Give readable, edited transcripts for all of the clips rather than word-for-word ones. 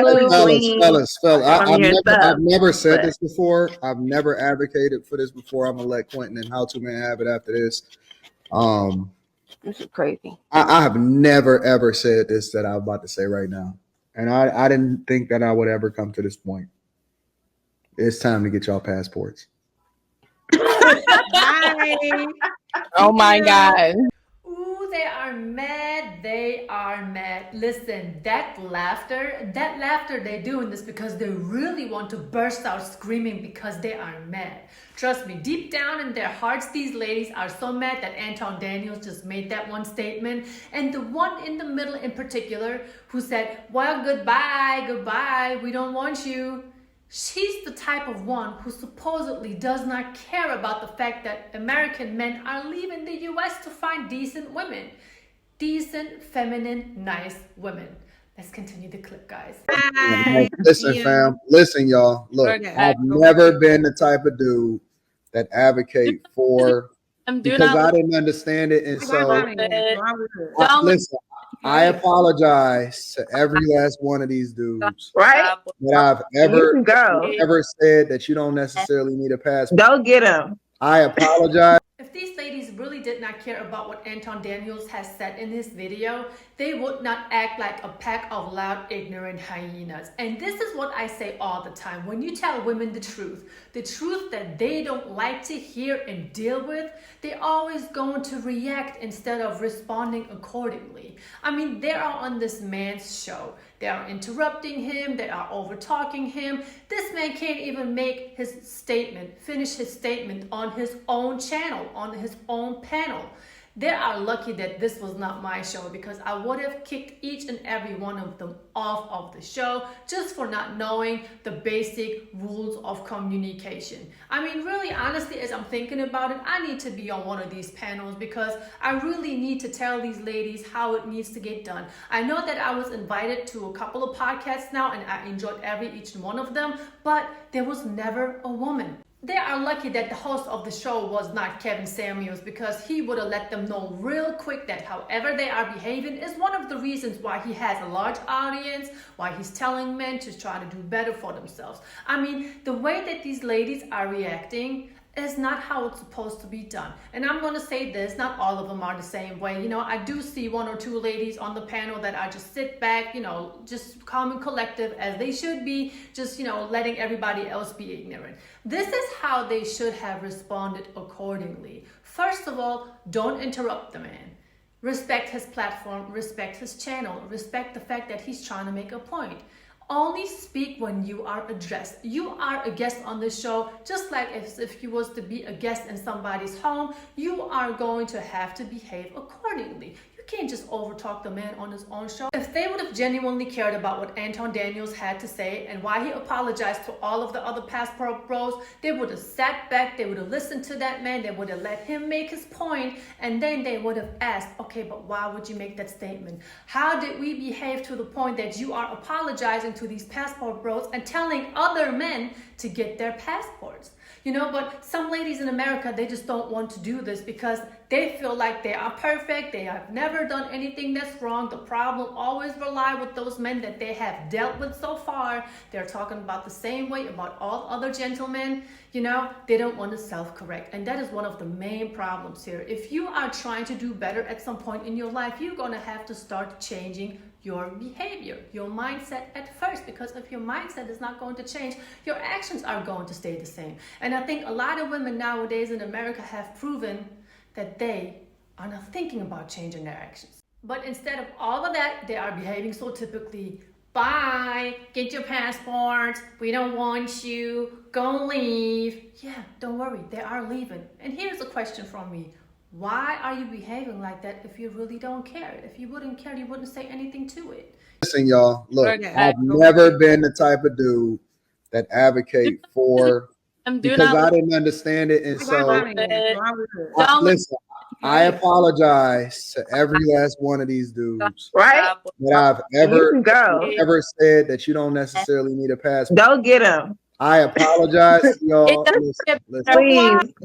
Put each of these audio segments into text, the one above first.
Fellas, from yourself. I've never said But this before. I've never advocated for this before. I'm gonna let Quentin and How To Man have it after this. this is crazy. I have never ever said this that I'm about to say right now, and I didn't think that I would ever come to this point. It's time to get y'all passports. Oh my God. Ooh, they are mad. They are mad. Listen, that laughter they're doing this because they really want to burst out screaming because they are mad. Trust me, deep down in their hearts, these ladies are so mad that Anton Daniels just made that one statement. And the one in the middle in particular who said, well, goodbye, we don't want you. She's the type of one who supposedly does not care about the fact that American men are leaving the US to find decent women. Decent, feminine, nice women. Let's continue the clip, guys. Listen, fam. Listen, y'all. Look, I've never been the type of dude that advocate for because I didn't understand it. And so, listen, I apologize to every last one of these dudes Right? that I've ever said that you don't necessarily need a passport. Go get them. I apologize. If these ladies really did not care about what Anton Daniels has said in his video, they would not act like a pack of loud, ignorant hyenas. And this is what I say all the time. When you tell women the truth that they don't like to hear and deal with, they're always going to react instead of responding accordingly. I mean, they are on this man's show. They are interrupting him. They are over-talking him. This man can't even make finish his statement on his own channel, on his own panel. They are lucky that this was not my show because I would have kicked each and every one of them off of the show just for not knowing the basic rules of communication. I mean, really, honestly, as I'm thinking about it, I need to be on one of these panels because I really need to tell these ladies how it needs to get done. I know that I was invited to a couple of podcasts now and I enjoyed each one of them, but there was never a woman. They are lucky that the host of the show was not Kevin Samuels because he would have let them know real quick that however they are behaving is one of the reasons why he has a large audience, why he's telling men to try to do better for themselves. I mean, the way that these ladies are reacting is not how it's supposed to be done. And I'm going to say this, not all of them are the same way. You know, I do see one or two ladies on the panel that I just sit back, you know, just calm and collective as they should be, just, you know, letting everybody else be ignorant. This is how they should have responded accordingly. First of all, don't interrupt the man. Respect his platform, respect his channel, respect the fact that he's trying to make a point. Only speak when you are addressed. You are a guest on this show, just like if you was to be a guest in somebody's home, you are going to have to behave accordingly. You can't just overtalk the man on his own show. If they would have genuinely cared about what Anton Daniels had to say and why he apologized to all of the other passport bros, they would have sat back, they would have listened to that man, they would have let him make his point, and then they would have asked, okay, but why would you make that statement? How did we behave to the point that you are apologizing to these passport bros and telling other men to get their passports? You know, but some ladies in America, they just don't want to do this because they feel like they are perfect. They have never done anything that's wrong. The problem always lie with those men that they have dealt with so far. They're talking about the same way about all other gentlemen. You know, they don't want to self-correct. And that is one of the main problems here. If you are trying to do better at some point in your life, you're going to have to start changing your behavior, your mindset at first, because if your mindset is not going to change, your actions are going to stay the same. And I think a lot of women nowadays in America have proven that they are not thinking about changing their actions. But instead of all of that, they are behaving so typically. Bye, get your passports, we don't want you, go leave. Yeah, don't worry, they are leaving. And here's a question from me. Why are you behaving like that if you really don't care? If you wouldn't care, you wouldn't say anything to it. Listen, y'all. Look, I've never been the type of dude that advocate for because I didn't understand it. And so, listen, I apologize to every last one of these dudes Right? that I've ever said that you don't necessarily need a passport. Go get them. I apologize to y'all. Please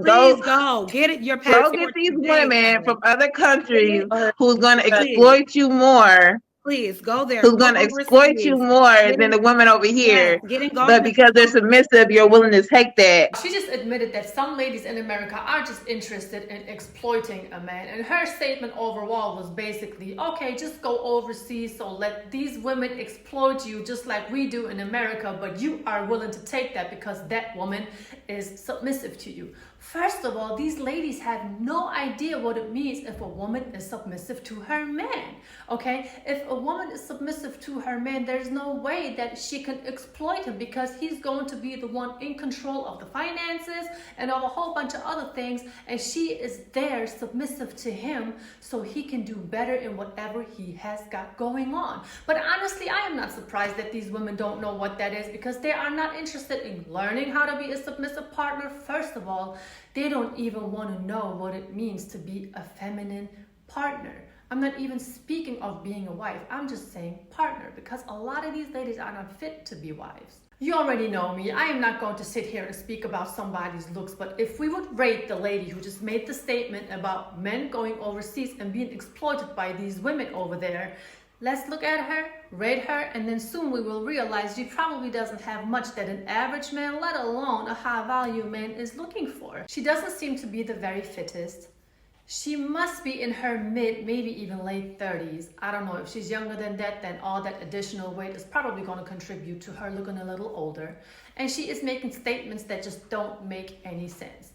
go get it. Your passport. Go get these women from other countries who's going to exploit you more Please go there. Who's going to exploit you more than the women over here. But because they're submissive, you're willing to take that. She just admitted that some ladies in America are just interested in exploiting a man. And her statement overall was basically, okay, just go overseas, so let these women exploit you just like we do in America, but you are willing to take that because that woman is submissive to you. First of all, these ladies have no idea what it means if a woman is submissive to her man, okay? If a woman is submissive to her man, there's no way that she can exploit him because he's going to be the one in control of the finances and of a whole bunch of other things, and she is there submissive to him so he can do better in whatever he has got going on. But honestly, I am not surprised that these women don't know what that is because they are not interested in learning how to be a submissive partner. First of all, they don't even want to know what it means to be a feminine partner. I'm not even speaking of being a wife. I'm just saying partner because a lot of these ladies are not fit to be wives. You already know me. I am not going to sit here and speak about somebody's looks, but if we would rate the lady who just made the statement about men going overseas and being exploited by these women over there, let's look at her, rate her, and then soon we will realize she probably doesn't have much that an average man, let alone a high-value man, is looking for. She doesn't seem to be the very fittest. She must be in her mid, maybe even late 30s. I don't know. If she's younger than that, then all that additional weight is probably going to contribute to her looking a little older. And she is making statements that just don't make any sense.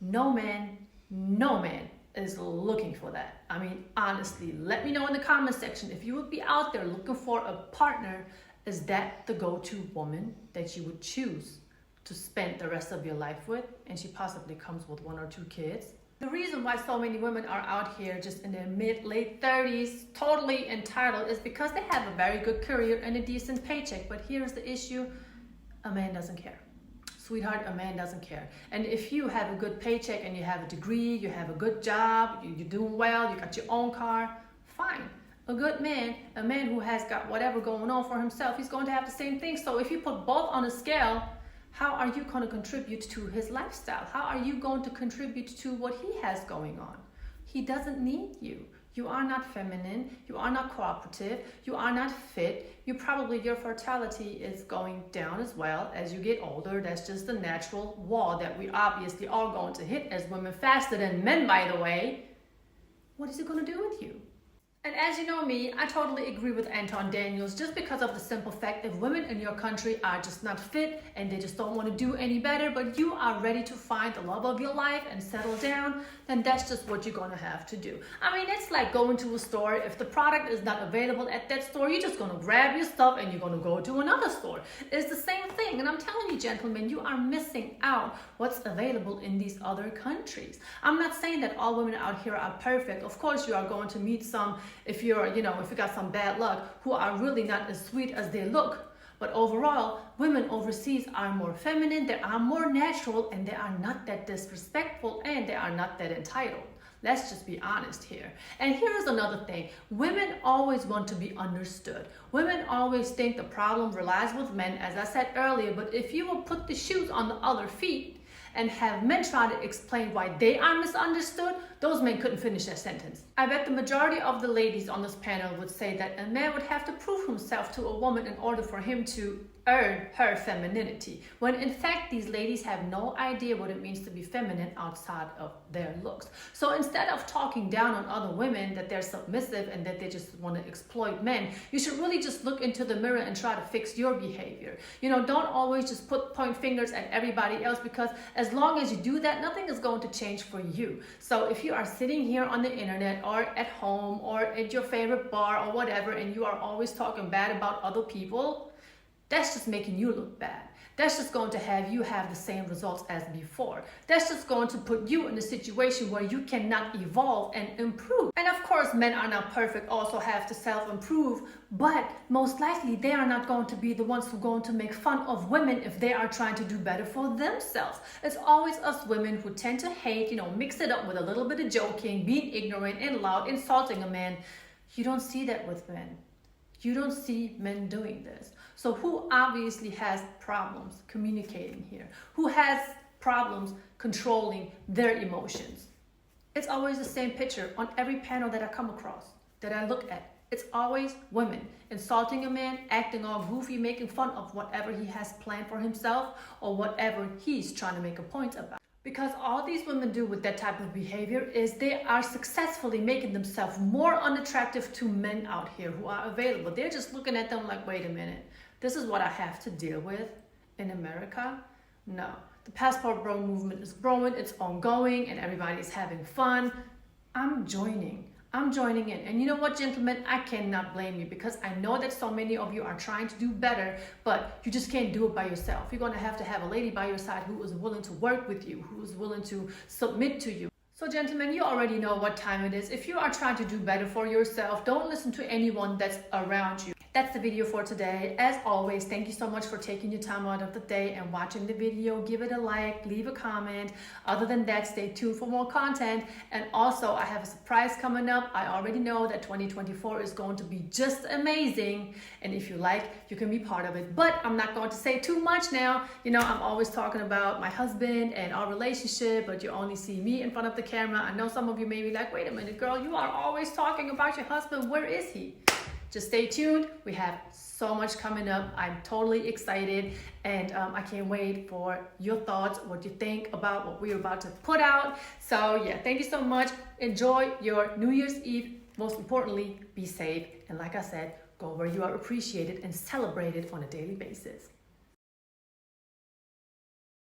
No man is looking for that. I mean, honestly, let me know in the comment section if you would be out there looking for a partner. Is that the go-to woman that you would choose to spend the rest of your life with? And she possibly comes with 1 or 2 kids. The reason why so many women are out here just in their mid-late 30s, totally entitled, is because they have a very good career and a decent paycheck. But here's the issue: a man doesn't care. Sweetheart, a man doesn't care. And if you have a good paycheck and you have a degree, you have a good job, you're doing well, you got your own car, fine. A good man, a man who has got whatever going on for himself, he's going to have the same thing. So if you put both on a scale, how are you going to contribute to his lifestyle? How are you going to contribute to what he has going on? He doesn't need you. You are not feminine, you are not cooperative, you are not fit. Your fertility is going down as well as you get older. That's just the natural wall that we obviously are going to hit as women, faster than men, by the way. What is it going to do with you? And as you know me, I totally agree with Anton Daniels, just because of the simple fact if women in your country are just not fit and they just don't want to do any better, but you are ready to find the love of your life and settle down, then that's just what you're going to have to do. I mean, it's like going to a store. If the product is not available at that store, you're just going to grab your stuff and you're going to go to another store. It's the same thing. And I'm telling you, gentlemen, you are missing out what's available in these other countries. I'm not saying that all women out here are perfect. Of course, you are going to meet some, if you got some bad luck, who are really not as sweet as they look. But overall, women overseas are more feminine, they are more natural, and they are not that disrespectful, and they are not that entitled. Let's just be honest here. And here's another thing. Women always want to be understood. Women always think the problem relies with men, as I said earlier, but if you will put the shoes on the other feet and have men try to explain why they are misunderstood, those men couldn't finish their sentence. I bet the majority of the ladies on this panel would say that a man would have to prove himself to a woman in order for him to earn her femininity, when in fact these ladies have no idea what it means to be feminine outside of their looks. So instead of talking down on other women that they're submissive and that they just want to exploit men, you should really just look into the mirror and try to fix your behavior. Don't always just point fingers at everybody else, because as long as you do that, nothing is going to change for you. So if you are sitting here on the internet or at home or at your favorite bar or whatever, and you are always talking bad about other people, that's just making you look bad. That's just going to have you have the same results as before. That's just going to put you in a situation where you cannot evolve and improve. And of course, men are not perfect, also have to self-improve, but most likely they are not going to be the ones who are going to make fun of women if they are trying to do better for themselves. It's always us women who tend to hate, mix it up with a little bit of joking, being ignorant and loud, insulting a man. You don't see that with men. You don't see men doing this. So who obviously has problems communicating here? Who has problems controlling their emotions? It's always the same picture on every panel that I come across, that I look at. It's always women insulting a man, acting all goofy, making fun of whatever he has planned for himself or whatever he's trying to make a point about. Because all these women do with that type of behavior is they are successfully making themselves more unattractive to men out here who are available. They're just looking at them like, wait a minute, this is what I have to deal with in America? No. The passport bro movement is growing, it's ongoing, and everybody's having fun. I'm joining in. And you know what, gentlemen? I cannot blame you because I know that so many of you are trying to do better, but you just can't do it by yourself. You're going to have a lady by your side who is willing to work with you, who is willing to submit to you. So gentlemen, you already know what time it is. If you are trying to do better for yourself, don't listen to anyone that's around you. That's the video for today. As always, thank you so much for taking your time out of the day and watching the video. Give it a like, leave a comment. Other than that, stay tuned for more content. And also, I have a surprise coming up. I already know that 2024 is going to be just amazing. And if you like, you can be part of it. But I'm not going to say too much now. You know, I'm always talking about my husband and our relationship, but you only see me in front of the camera. I know some of you may be like, wait a minute, girl, you are always talking about your husband. Where is he? Just stay tuned. We have so much coming up. I'm totally excited and I can't wait for your thoughts, what you think about what we're about to put out. So yeah, thank you so much. Enjoy your New Year's Eve. Most importantly, be safe. And like I said, go where you are appreciated and celebrated on a daily basis.